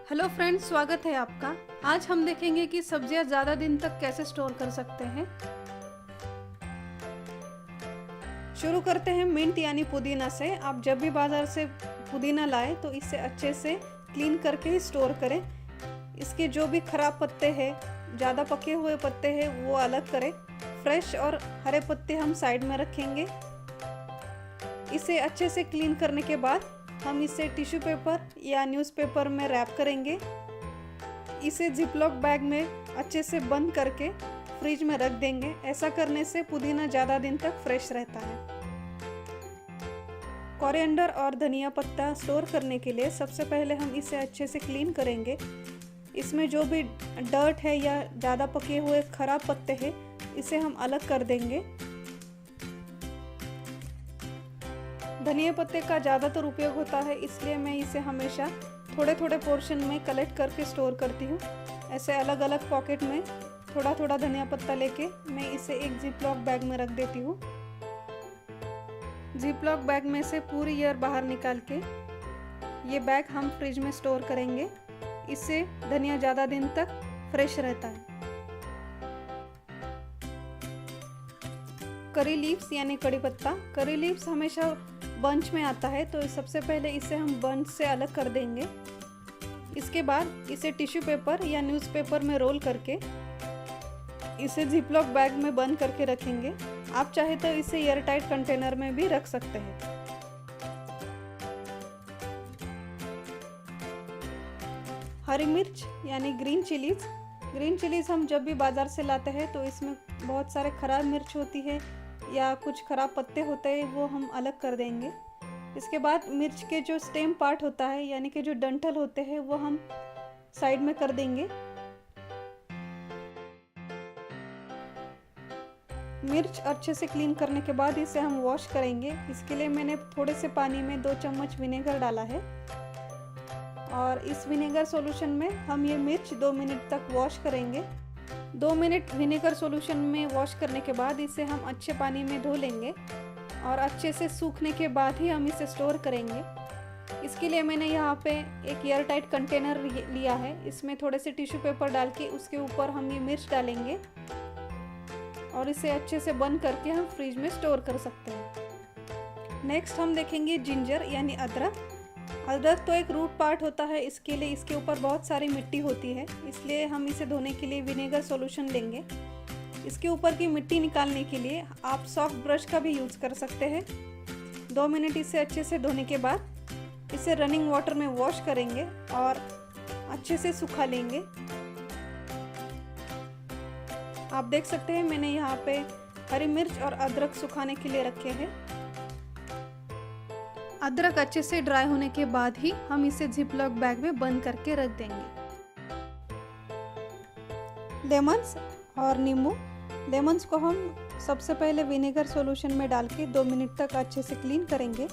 Hello friends, स्वागत है आपका। आज हम देखेंगे कि सब्जियां ज़्यादा दिन तक कैसे स्टोर कर सकते हैं। शुरू करते हैं मिंट यानी पुदीना से। आप जब भी बाज़ार से पुदीना लाएं तो इसे अच्छे से क्लीन करके ही स्टोर करें। इसके जो भी खराब पत्ते हैं, ज़्यादा पके हुए पत्ते हैं, वो अलग करें। फ्रेश और हरे पत्ते हम साइड में रखेंगे। इसे अच्छे से क्लीन करने के बाद हम इसे टिश्यू पेपर या न्यूज़पेपर में रैप करेंगे। इसे जिपलॉक बैग में अच्छे से बंद करके फ्रिज में रख देंगे। ऐसा करने से पुदीना ज़्यादा दिन तक फ्रेश रहता है। कोरिएंडर और धनिया पत्ता स्टोर करने के लिए सबसे पहले हम इसे अच्छे से क्लीन करेंगे। इसमें जो भी डर्ट है या ज़्यादा पके हुए खराब पत्ते हैं, इसे हम अलग कर देंगे। धनिया पत्ते का ज़्यादातर उपयोग होता है, इसलिए मैं इसे हमेशा थोड़े थोड़े पोर्शन में कलेक्ट करके स्टोर करती हूँ। ऐसे अलग अलग पॉकेट में थोड़ा थोड़ा धनिया पत्ता लेके मैं इसे एक जिपलॉक बैग में रख देती हूँ। जिपलॉक बैग में से पूरी एयर बाहर निकाल के ये बैग हम फ्रिज में स्टोर करेंगे। इससे धनिया ज़्यादा दिन तक फ्रेश रहता है। करी लीव्स यानी कड़ी पत्ता। करी लीव्स हमेशा बंच में आता है, तो सबसे पहले इसे हम बंच से अलग कर देंगे। इसके बाद इसे टिश्यू पेपर या न्यूज़पेपर में रोल करके इसे जिपलॉक बैग में बंद करके रखेंगे। आप चाहे तो इसे एयर टाइट कंटेनर में भी रख सकते हैं। हरी मिर्च यानी ग्रीन चिलीज। ग्रीन चिलीज हम जब भी बाज़ार से लाते हैं तो इसमें बहुत सारे खराब मिर्च होती है या कुछ खराब पत्ते होते हैं, वो हम अलग कर देंगे। इसके बाद मिर्च के जो स्टेम पार्ट होता है यानी कि जो डंठल होते हैं, वो हम साइड में कर देंगे। मिर्च अच्छे से क्लीन करने के बाद इसे हम वॉश करेंगे। इसके लिए मैंने थोड़े से पानी में 2 चम्मच विनेगर डाला है और इस विनेगर सॉल्यूशन में हम ये मिर्च 2 मिनट तक वॉश करेंगे। 2 मिनट विनेगर सॉल्यूशन में वॉश करने के बाद इसे हम अच्छे पानी में धो लेंगे और अच्छे से सूखने के बाद ही हम इसे स्टोर करेंगे। इसके लिए मैंने यहाँ पे एक एयर टाइट कंटेनर लिया है। इसमें थोड़े से टिश्यू पेपर डाल के उसके ऊपर हम ये मिर्च डालेंगे और इसे अच्छे से बंद करके हम फ्रिज में स्टोर कर सकते हैं। नेक्स्ट हम देखेंगे जिंजर यानी अदरक। अदरक तो एक रूट पार्ट होता है, इसके लिए इसके ऊपर बहुत सारी मिट्टी होती है, इसलिए हम इसे धोने के लिए विनेगर सॉल्यूशन लेंगे। इसके ऊपर की मिट्टी निकालने के लिए आप सॉफ्ट ब्रश का भी यूज़ कर सकते हैं। 2 मिनट इसे अच्छे से धोने के बाद इसे रनिंग वाटर में वॉश करेंगे और अच्छे से सुखा लेंगे। आप देख सकते हैं मैंने यहाँ पे हरी मिर्च और अदरक सुखाने के लिए रखे हैं। अदरक अच्छे से ड्राई होने के बाद ही हम इसे जिपलॉक बैग में बंद करके रख देंगे। लेमन्स और नींबू। लेमन्स को हम सबसे पहले विनेगर सॉल्यूशन में डाल के 2 मिनट तक अच्छे से क्लीन करेंगे।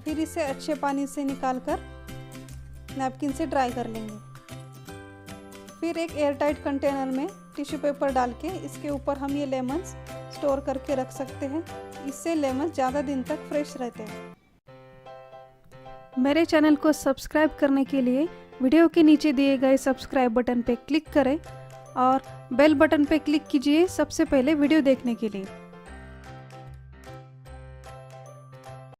फिर इसे अच्छे पानी से निकालकर नैपकिन से ड्राई कर लेंगे। फिर एक एयर टाइट कंटेनर में टिश्यू पेपर डाल के इसके ऊपर हम ये लेमन्स स्टोर करके रख सकते हैं। इससे लेमन्स ज़्यादा दिन तक फ्रेश रहते हैं। मेरे चैनल को सब्सक्राइब करने के लिए वीडियो के नीचे दिए गए सब्सक्राइब बटन पे क्लिक करें और बेल बटन पे क्लिक कीजिए सबसे पहले वीडियो देखने के लिए।